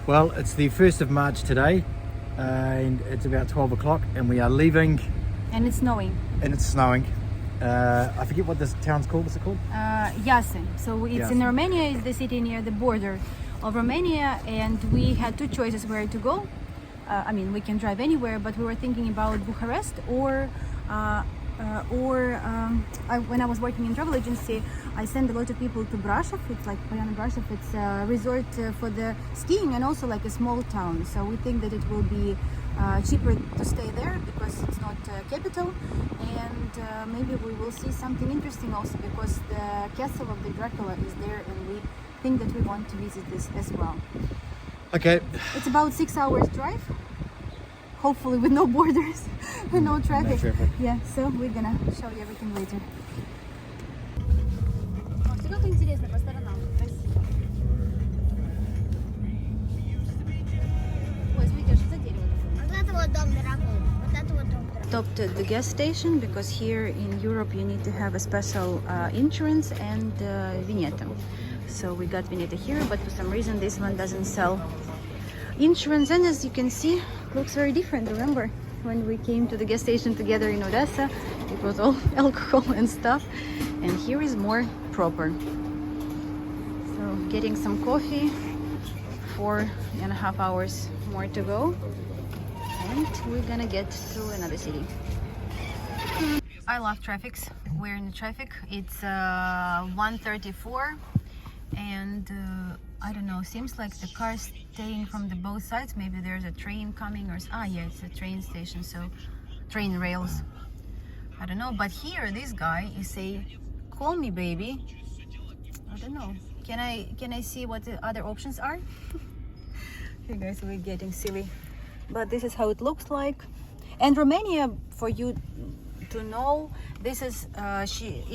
Well, it's the 1st of March today, and it's about 12 o'clock, and we are leaving. And it's snowing. And it's snowing. I forget what this town's called. What's it called? Iași. So it's in Romania. It's the city near the border of Romania, and we had two choices where to go. I mean, we can drive anywhere, but we were thinking about Bucharest or when I was working in travel agency, I sent a lot of people to Brașov. It's like Brașov. It's a resort for the skiing and also like a small town. So we think that it will be cheaper to stay there because it's not capital, and maybe we will see something interesting also because the castle of the Dracula is there, and we think that we want to visit this as well. Okay. It's about 6 hours drive, hopefully with no borders and no traffic. No traffic. Yeah, so we're gonna show you everything later. Всё интересно по сторонам. Красиво. Ой, смотрите, что за дерево? Вот это вот дом дорогой. Вот это вот дом дорогой. Stopped at the gas station because here in Europe you need to have a special insurance and vignette. So we got vignette here, but for some reason this one doesn't sell insurance. And as you can see, it looks very different. Remember when we came to the gas station together in Odessa, it was all alcohol and stuff, and here is more proper. So getting some coffee, 4.5 hours more to go, and we're gonna get to another city. I love traffics. We're in the traffic. It's 1:34, and I don't know, seems like the cars staying from the both sides. Maybe there's a train coming, or yeah, it's a train station, so train rails. I don't know, but here this guy is saying, "Call me, baby." I don't know. Can I see what the other options are? You guys, we're getting silly, but this is how it looks like. And Romania, for you to know, this is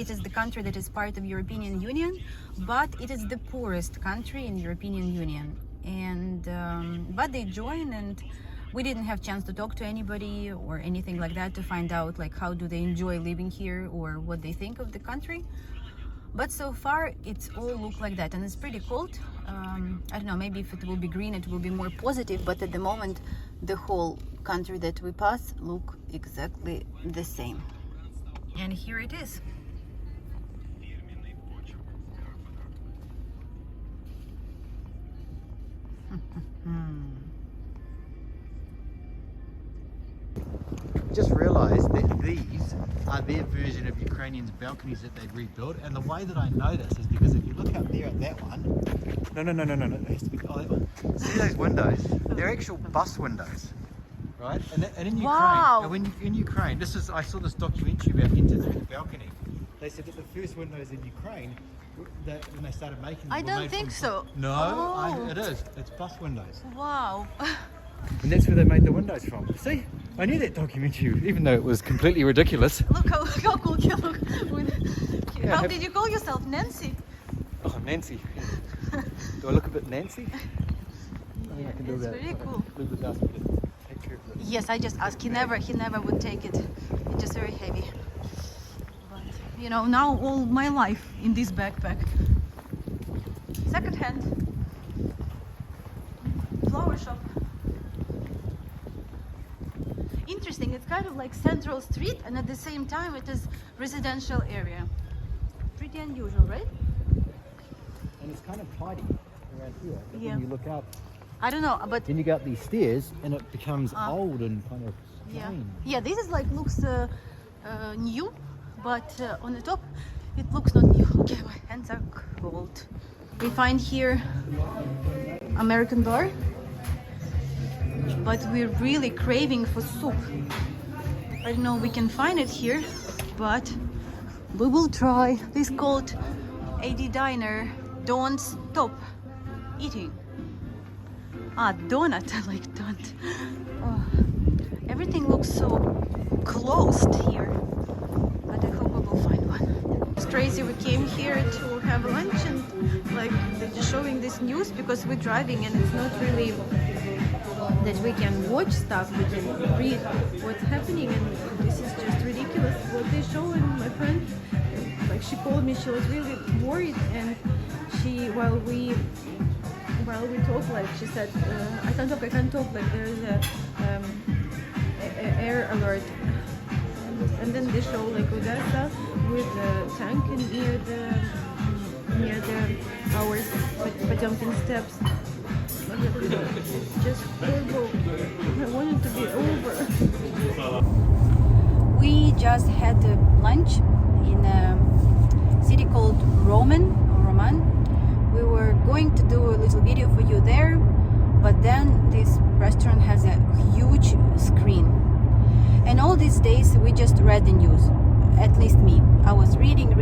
it is the country that is part of European Union, but it is the poorest country in European Union. And but they join, and we didn't have chance to talk to anybody or anything like that to find out like how do they enjoy living here or what they think of the country. But so far it's all look like that, and it's pretty cold. I don't know, maybe if it will be green it will be more positive, but at the moment the whole country that we pass look exactly the same. And here it is. Just realised that these are their version of Ukrainians' balconies that they'd rebuilt, and the way that I know this is because if you look up there at that one, no, it has to be that one. See those windows? They're actual bus windows, right? And in Ukraine, Wow. and when in Ukraine, I saw this documentary about Enter Through the Balcony. They said that the first windows in Ukraine, when they started making them, I were don't made think from- so. No, Oh. it is. It's bus windows. Wow. And that's where they made the windows from. See? I knew that documentary, even though it was completely ridiculous. Look how cool you look. Yeah, How did you call yourself? Nancy? Oh, Nancy. Do I look a bit Nancy? I think I can do It's that. very cool. Leave the dust, but take care of it. Yes, I just asked. He never would take it. It's just very heavy. But you know, now all my life in this backpack. Second hand. Flower shop. Interesting. It's kind of like Central Street, and at the same time it is residential area. Pretty unusual, right? And it's kind of tidy around here. But Yeah. when you look up, I don't know, but then you go up these stairs and it becomes old and kind of yeah, plain. yeah. This is like looks new, but on the top it looks not new. Okay, my hands are cold. We find here American bar, but we're really craving for soup. I don't know if we can find it here, but we will try. This is called AD Diner. Don't stop eating. Donut. I like donut. Oh, everything looks so closed here, but I hope we will find one. It's crazy. We came here to have lunch, and like they're just showing this news because we're driving, and it's not really that we can watch stuff. We can read what's happening, and this is just ridiculous what they show. And my friend, like, she called me. She was really worried, and she while while we talk, like she said, I can't talk, like there's a air alert. And then they show like Odessa with the tank near the ours Potemkin steps. Just horrible. I want it to be over. We just had lunch in a city called Roman. We were going to do a little video for you there, but then this restaurant has a huge screen. And all these days we just read the news, at least me. I was reading,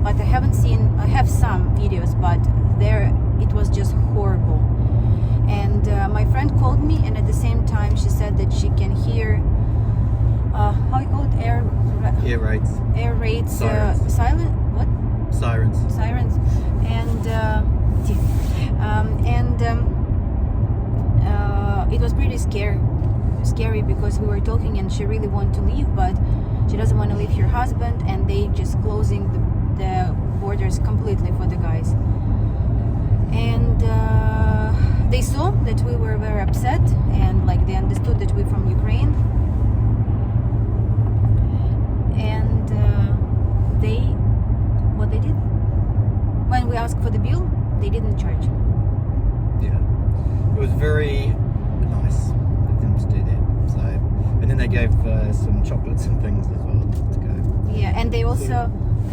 but I have some videos, but there it was just horrible. And my friend called me, and at the same time she said that she can hear, how you call it, air raids, Sirens. what? Sirens, and it was pretty scary because we were talking and she really wanted to leave, but she doesn't want to leave her husband, and they just closing the borders completely for the guys. And they saw that we were very upset, and like they understood that we're from Ukraine, and what they did when we asked for the bill, they didn't charge. Yeah, it was very nice of them to do that. So, and then they gave some chocolates and things as well to go. Yeah, and they also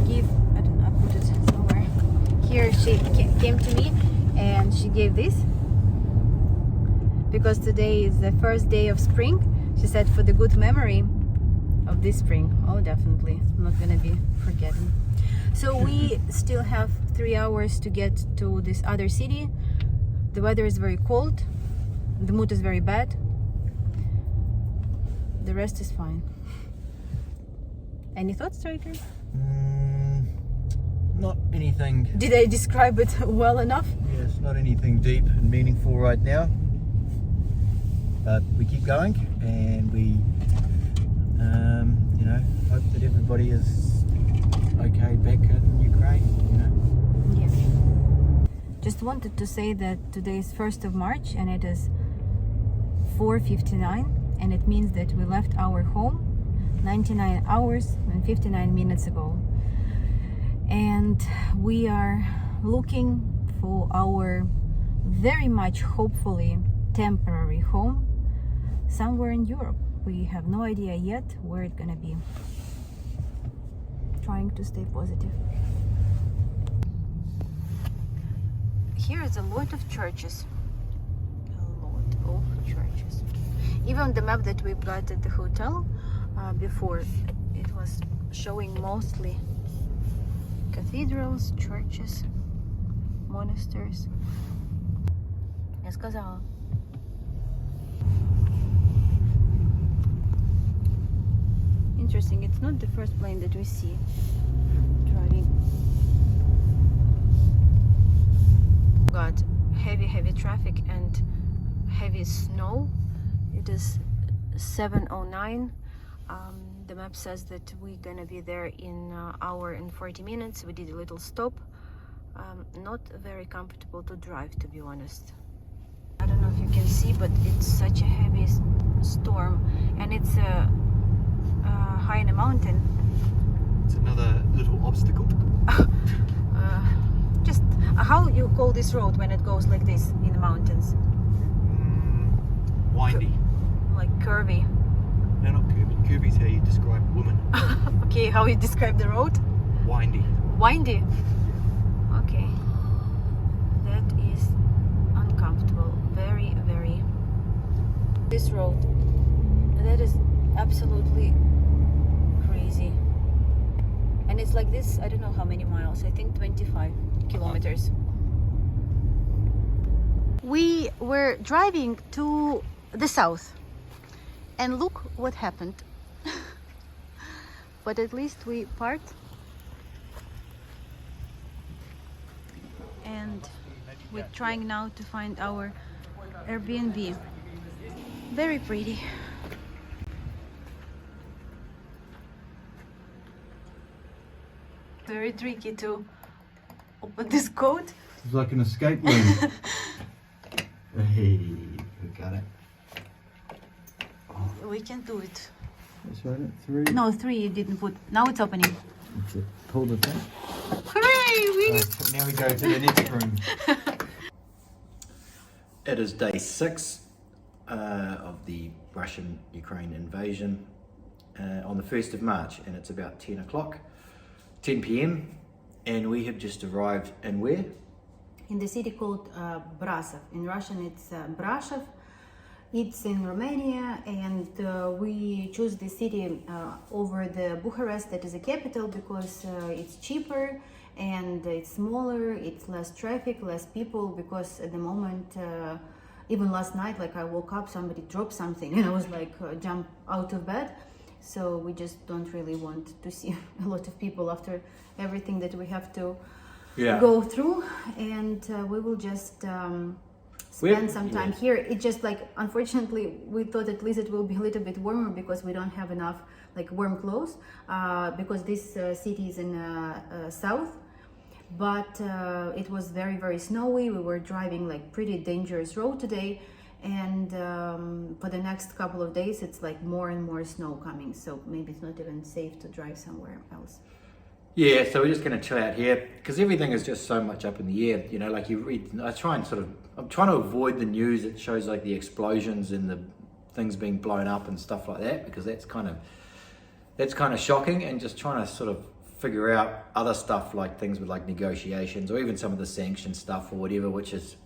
give, I don't know, I put it somewhere. Here she came to me and she gave this because today is the first day of spring. She said for the good memory of this spring. Oh, definitely, I'm not gonna be forgetting. So we still have 3 hours to get to this other city. The weather is very cold. The mood is very bad. The rest is fine. Any thoughts, Striker? Not anything. Did I describe it well enough? Yes, not anything deep and meaningful right now. But we keep going, and we, hope that everybody is okay back in Ukraine. Yeah. Just wanted to say that today is 1st of March and it is 4:59, and it means that we left our home 99 hours and 59 minutes ago. And we are looking for our very much hopefully temporary home somewhere in Europe. We have no idea yet where it's gonna be. Trying to stay positive. Here is a lot of churches. A lot of churches. Even the map that we've got at the hotel before, it was showing mostly cathedrals, churches, monasteries. Я сказала. Interesting, it's not the first plane that we see driving. Got heavy traffic and heavy snow. It is 7:09. The map says that we're gonna be there in an hour and 40 minutes. We did a little stop. Not very comfortable to drive, to be honest. I don't know if you can see, but it's such a heavy storm, and it's high in a mountain. It's another little obstacle. Just how you call this road when it goes like this in the mountains? Windy. Like curvy. No, not curvy. Curvy is how you describe a woman. Okay, how you describe the road? Windy. Windy. Okay. That is uncomfortable. Very. This road. That is absolutely crazy. And it's like this, I don't know how many miles. I think 25 kilometers. We were driving to the south. And look what happened. But at least we parked. And we're trying now to find our Airbnb. Very pretty. Very tricky to open this code. It's like an escape room. Hey, we got it. We can do it. That's right, 3. No, 3 you didn't put. Now it's opening. That's it. Pull the thing. Hooray! We Right, now we go to the next room. It is day 6 of the Russian-Ukraine invasion on the 1st of March, and it's about 10 o'clock, 10 p.m. And we have just arrived in where? in the city called Brasov. In Russian it's Brasov. It's in Romania, and we choose the city over the Bucharest, that is the capital, because it's cheaper and it's smaller, it's less traffic, less people, because at the moment, even last night, like I woke up, somebody dropped something and I was like jump out of bed. So we just don't really want to see a lot of people after everything that we have to go through, and we will just spend some time here. It just like, unfortunately, we thought at least it will be a little bit warmer because we don't have enough like warm clothes, because this city is in south. But it was very, very snowy. We were driving like pretty dangerous road today, and for the next couple of days it's like more and more snow coming, so maybe it's not even safe to drive somewhere else. Yeah, so we're just going to chill out here because everything is just so much up in the air. You know, like you read, I'm trying to avoid the news that shows like the explosions and the things being blown up and stuff like that, because that's kind of shocking, and just trying to sort of figure out other stuff like things with like negotiations or even some of the sanction stuff or whatever, which is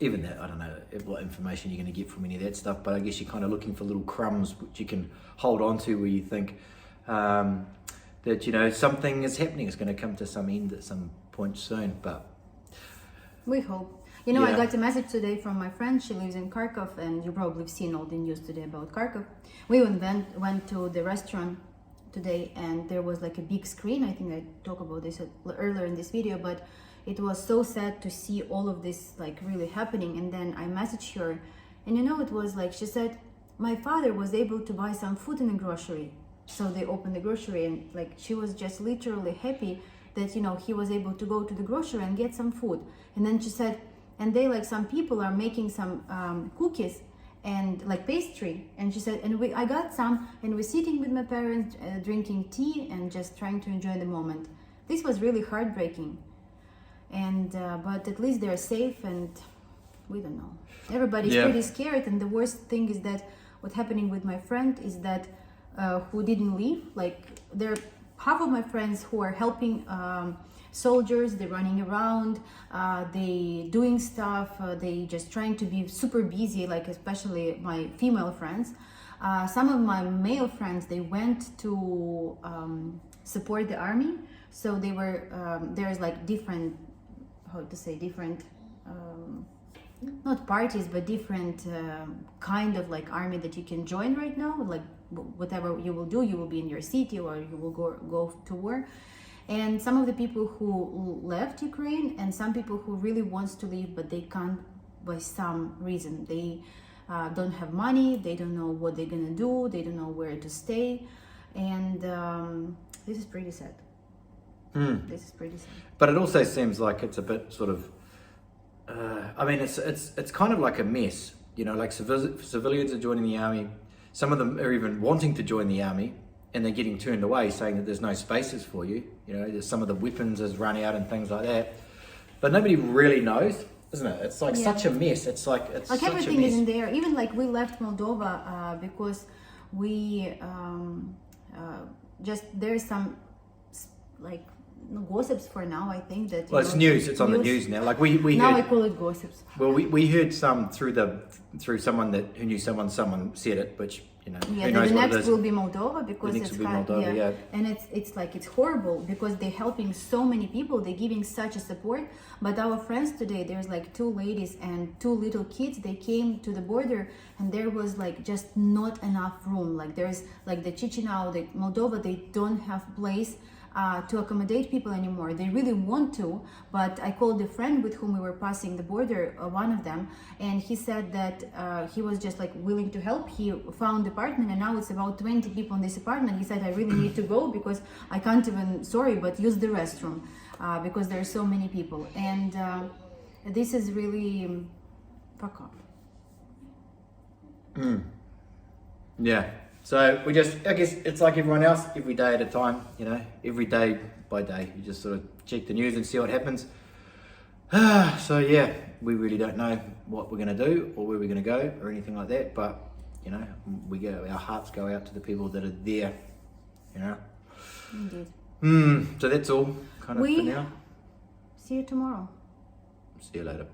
even that, I don't know what information you're going to get from any of that stuff, but I guess you're kind of looking for little crumbs which you can hold on to where you think that, you know, something is happening, it's going to come to some end at some point soon, but we hope. You know, I got a message today from my friend. She lives in Kharkov, and you probably have seen all the news today about Kharkov. We went to the restaurant today, and there was like a big screen. I think I talked about this earlier in this video, but it was so sad to see all of this like really happening. And then I messaged her, and you know, it was like, she said, my father was able to buy some food in a grocery. So they opened the grocery, and like she was just literally happy that, you know, he was able to go to the grocery and get some food. And then she said, and they, like, some people are making some cookies and like pastry, and she said, and I got some, and we're sitting with my parents drinking tea and just trying to enjoy the moment. This was really heartbreaking, and but at least they're safe, and we don't know, everybody's pretty scared. And the worst thing is that what's happening with my friend is that who didn't leave, like there half of my friends who are helping soldiers, they're running around, they doing stuff, they just trying to be super busy, like especially my female friends. Some of my male friends, they went to support the army, so they were there's like different, how to say, different not parties, but different kind of like army that you can join right now. Like whatever you will do, you will be in your city or you will go to war. And some of the people who left Ukraine, and some people who really wants to leave, but they can't by some reason. They don't have money, they don't know what they're gonna do, they don't know where to stay, and this is pretty sad. This is pretty sad. But it also seems like it's a bit sort of, I mean, it's kind of like a mess, you know, like civilians are joining the army. Some of them are even wanting to join the army, and they're getting turned away, saying that there's no spaces for you. You know, some of the weapons has run out and things like that. But nobody really knows, isn't it? It's like such a mess. It's like such everything a mess. isn't there. Even like we left Moldova because we just there's some like gossips for now. I think that well, it's news. It's on the news now. Like we now heard, I call it gossips. Well, we heard some through someone who knew someone said it, which, you know, who knows the what next it is. will be Moldova, because the next it's will be Moldova, and it's like it's horrible because they're helping so many people, they're giving such a support. But our friends today, there's like 2 ladies and 2 little kids, they came to the border, and there was like just not enough room. Like there's like the Chisinau, the Moldova, they don't have place to accommodate people anymore. They really want to, but I called a friend with whom we were passing the border, one of them, and he said that he was just like willing to help. He found an apartment, and now it's about 20 people in this apartment. He said, I really need to go because I can't even, but use the restroom because there are so many people. And this is really Fuck off. Yeah. So I guess it's like everyone else, every day at a time, you know, every day by day. You just sort of check the news and see what happens. So yeah, we really don't know what we're going to do or where we're going to go or anything like that. But, you know, our hearts go out to the people that are there, you know. Indeed. So that's all kind of for now. See you tomorrow. See you later.